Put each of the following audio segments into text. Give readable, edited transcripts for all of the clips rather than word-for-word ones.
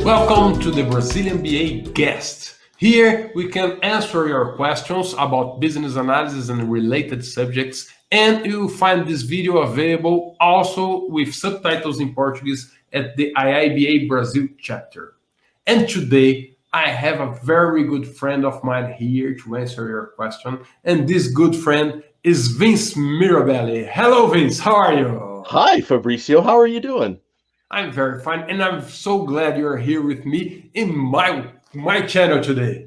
Welcome to the Brazilian BA Guest. Here we can answer your questions about business analysis and related subjects, and you will find this video available also with subtitles in Portuguese at the IIBA Brazil chapter. And today I have a very good friend of mine here to answer your question, and this good friend is Vince Mirabelli. Hello, Vince. How are you? Hi, Fabricio. How are you doing? I'm very fine, and I'm so glad you're here with me in my channel today.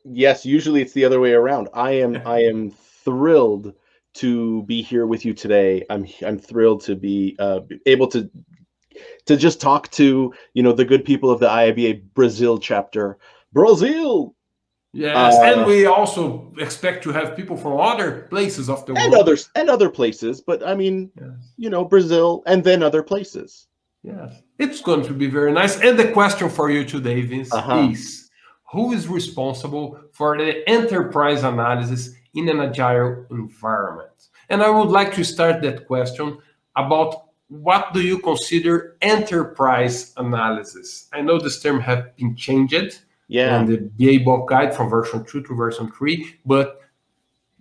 Yes. Usually it's the other way around. I am thrilled to be here with you today. I'm thrilled to be able to just talk to the good people of the IIBA Brazil chapter. Brazil. Yes, and we also expect to have people from other places of the world. And other places, but I mean, yes. Brazil and then other places. Yes, it's going to be very nice. And the question for you today, Vince, is who is responsible for the enterprise analysis in an agile environment? And I would like to start that question about what do you consider enterprise analysis? I know this term has been changed. Yeah. And the BA Book Guide from version 2 to version 3, but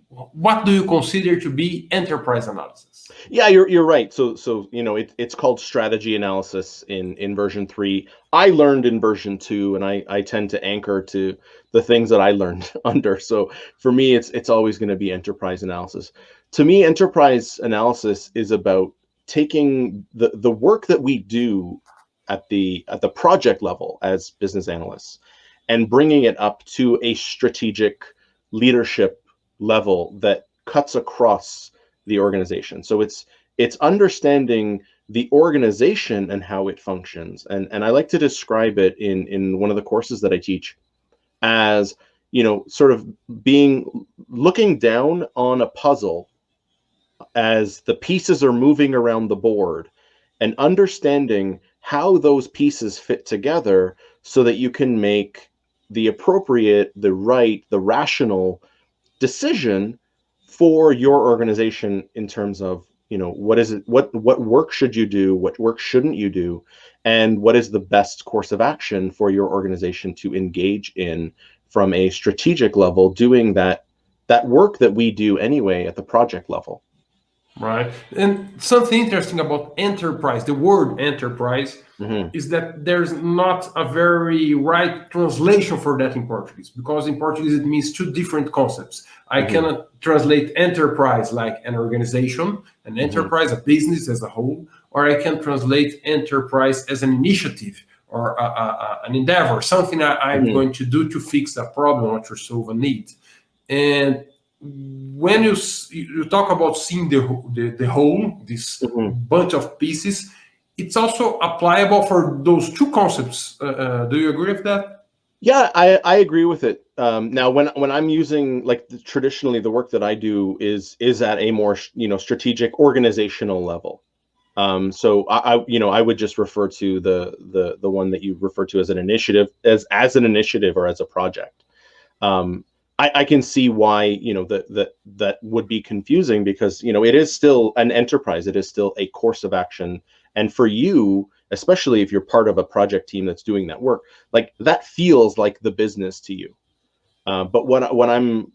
what do you consider to be enterprise analysis? Yeah, you're right. So it's called strategy analysis in version 3. I learned in version 2, and I tend to anchor to the things that I learned under. So for me, it's always going to be enterprise analysis. To me, enterprise analysis is about taking the work that we do at the project level as business analysts and bringing it up to a strategic leadership level that cuts across the organization. So it's understanding the organization and how it functions. And I like to describe it in one of the courses that I teach as, sort of looking down on a puzzle as the pieces are moving around the board and understanding how those pieces fit together so that you can make the appropriate, the right, the rational decision for your organization in terms of, what work should you do, what work shouldn't you do, and what is the best course of action for your organization to engage in from a strategic level, doing that work that we do anyway at the project level. Right. And something interesting about enterprise, the word enterprise, is that there's not a very right translation for that in Portuguese, because in Portuguese it means two different concepts. I cannot translate enterprise like an organization, an enterprise, a business as a whole, or I can translate enterprise as an initiative or an endeavor, something I'm going to do to fix a problem or to solve a need. And when you talk about seeing the whole, this bunch of pieces, it's also applicable for those two concepts. Do you agree with that? Yeah, I agree with it. Now, when I'm using, traditionally the work that I do is at a more strategic organizational level. So I would just refer to the one that you refer to as an initiative, as an initiative or as a project. I can see why that would be confusing, because it is still an enterprise. It is still a course of action, and for you, especially if you're part of a project team that's doing that work, like that feels like the business to you. But when I'm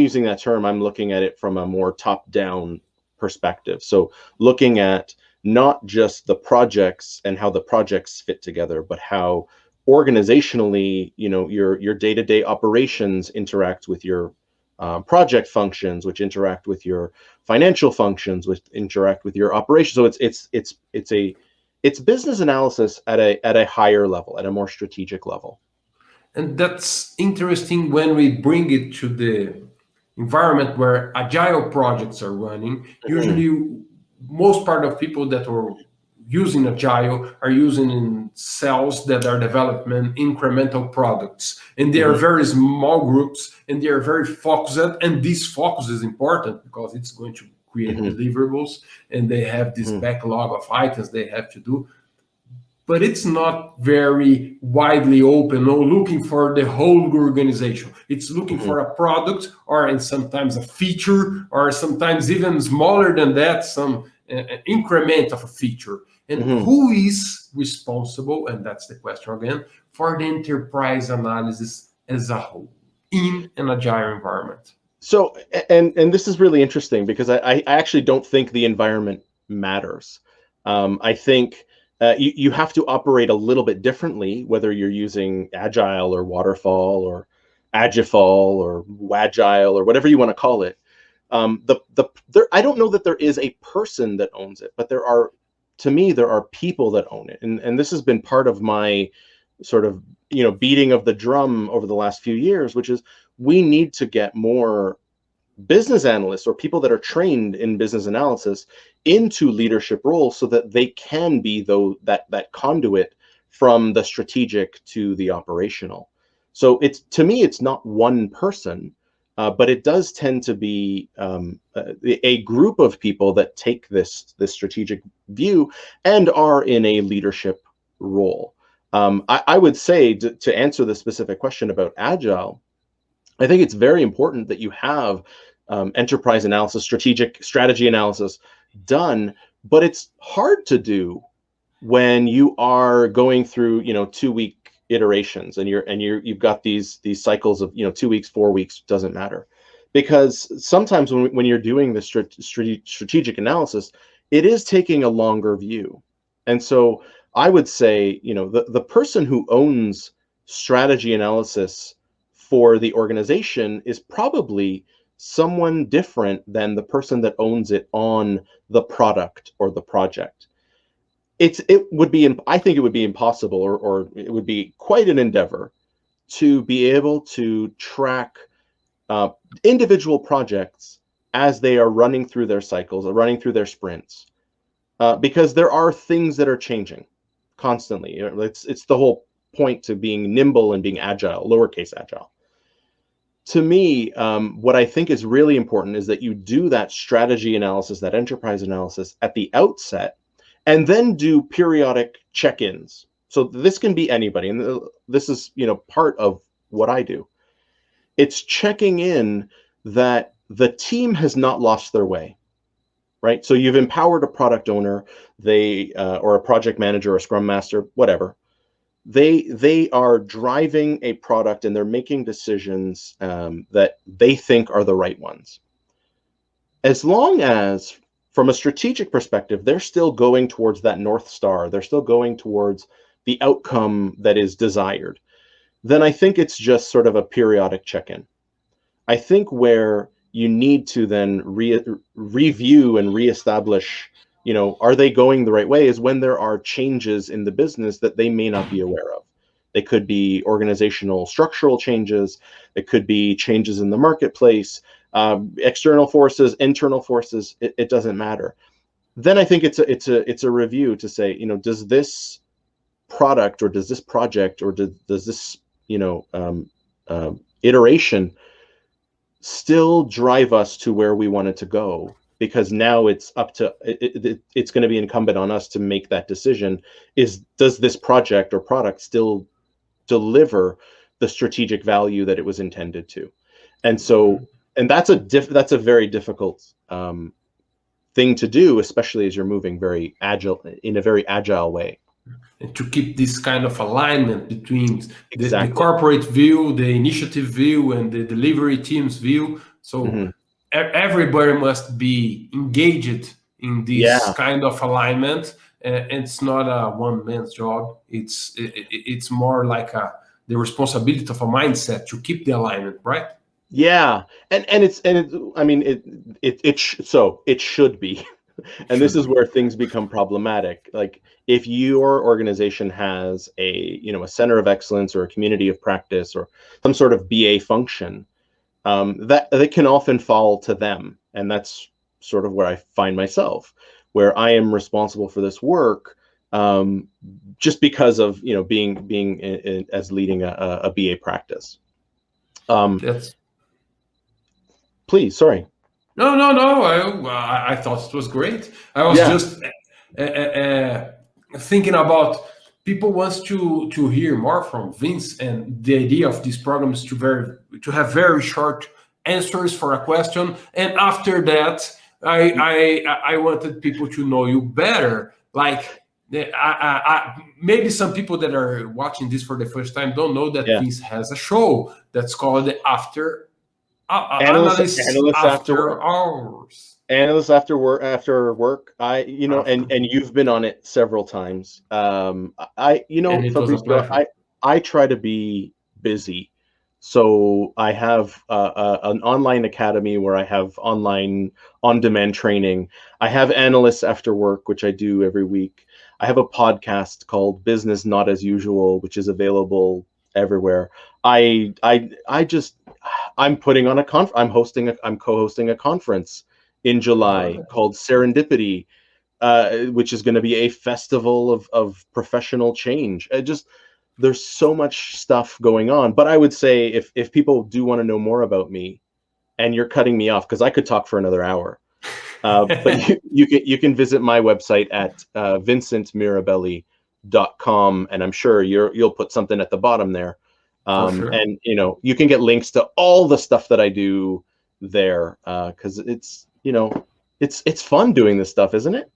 using that term, I'm looking at it from a more top-down perspective. So looking at not just the projects and how the projects fit together, but how organizationally, your day-to-day operations interact with your project functions, which interact with your financial functions, which interact with your operations. So it's business analysis at a higher level, at a more strategic level. And that's interesting when we bring it to the environment where agile projects are running. Usually, most part of people that are using agile are using in cells that are developing incremental products, and they are very small groups, and they are very focused. And this focus is important because it's going to create deliverables, and they have this backlog of items they have to do. But it's not very widely open or looking for the whole organization. It's looking for a product, or and sometimes a feature, or sometimes even smaller than that, some increment of a feature. And who is responsible, and that's the question again, for the enterprise analysis as a whole in an agile environment? So, and this is really interesting because I actually don't think the environment matters. I think you have to operate a little bit differently, whether you're using Agile or Waterfall or Agifall or Wagile or whatever you want to call it. I don't know that there is a person that owns it, but to me, there are people that own it. And this has been part of my sort of, beating of the drum over the last few years, which is we need to get more business analysts or people that are trained in business analysis into leadership roles so that they can be that conduit from the strategic to the operational. So to me, it's not one person, but it does tend to be a group of people that take this strategic view and are in a leadership role. I would say to answer the specific question about Agile, I think it's very important that you have enterprise analysis, strategy analysis done, but it's hard to do when you are going through 2-week iterations and you've got these cycles of 2 weeks, 4 weeks, doesn't matter, because sometimes when you're doing the strategic analysis, it is taking a longer view. And so I would say the person who owns strategy analysis for the organization is probably someone different than the person that owns it on the product or the project. I think it would be impossible, or it would be quite an endeavor to be able to track individual projects as they are running through their cycles or running through their sprints, because there are things that are changing constantly. It's the whole point to being nimble and being agile, lowercase agile. To me, what I think is really important is that you do that strategy analysis, that enterprise analysis at the outset, and then do periodic check-ins. So this can be anybody, and this is part of what I do. It's checking in that the team has not lost their way, right? So you've empowered a product owner, or a project manager or a scrum master, whatever. They are driving a product and they're making decisions that they think are the right ones. As long as, from a strategic perspective, they're still going towards that North Star, they're still going towards the outcome that is desired, then I think it's just sort of a periodic check-in. I think where you need to then review and reestablish, are they going the right way, is when there are changes in the business that they may not be aware of. They could be organizational structural changes. It could be changes in the marketplace, external forces, internal forces. It doesn't matter. Then I think it's a review to say, does this product or does this project or does this iteration still drive us to where we want it to go? Because now it's up to it's going to be incumbent on us to make that decision. Does this project or product still deliver the strategic value that it was intended to? And so, and that's a very difficult thing to do, especially as you're moving in a very agile way. And to keep this kind of alignment between the corporate view, the initiative view, and the delivery team's view. So everybody must be engaged in this kind of alignment. And it's not a one man's job. It's more like the responsibility of a mindset to keep the alignment, right? Yeah, and it should be. And this is where things become problematic. Like, if your organization has a center of excellence or a community of practice or some sort of BA function, that can often fall to them. And that's sort of where I find myself, where I am responsible for this work, just because of being as leading a BA practice. Please, sorry. No. I thought it was great. I was just thinking about people wants to hear more from Vince, and the idea of this program is to have very short answers for a question, and after that I wanted people to know you better. Like, maybe some people that are watching this for the first time don't know that Vince has a show that's called the Analysts After Hours. Analysts After Work. And you've been on it several times. Fabrizio, I try to be busy. So I have an online academy where I have online on-demand training. I have Analysts After Work, which I do every week. I have a podcast called Business Not As Usual, which is available everywhere. I'm putting on I'm co-hosting a conference in July called Serendipity, which is going to be a festival of professional change. There's so much stuff going on. But I would say if people do want to know more about me, and you're cutting me off because I could talk for another hour, but you can visit my website at vincentmirabelli.com, and I'm sure you'll put something at the bottom there. Sure. And you can get links to all the stuff that I do there, because it's fun doing this stuff, isn't it?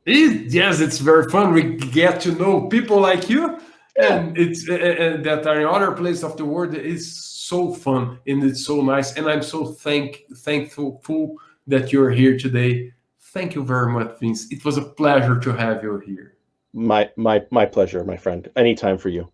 Yes, it's very fun. We get to know people like you. And it's that are in other places of the world. It's so fun and it's so nice. And I'm so thankful that you're here today. Thank you very much, Vince. It was a pleasure to have you here. My pleasure, my friend. Anytime for you.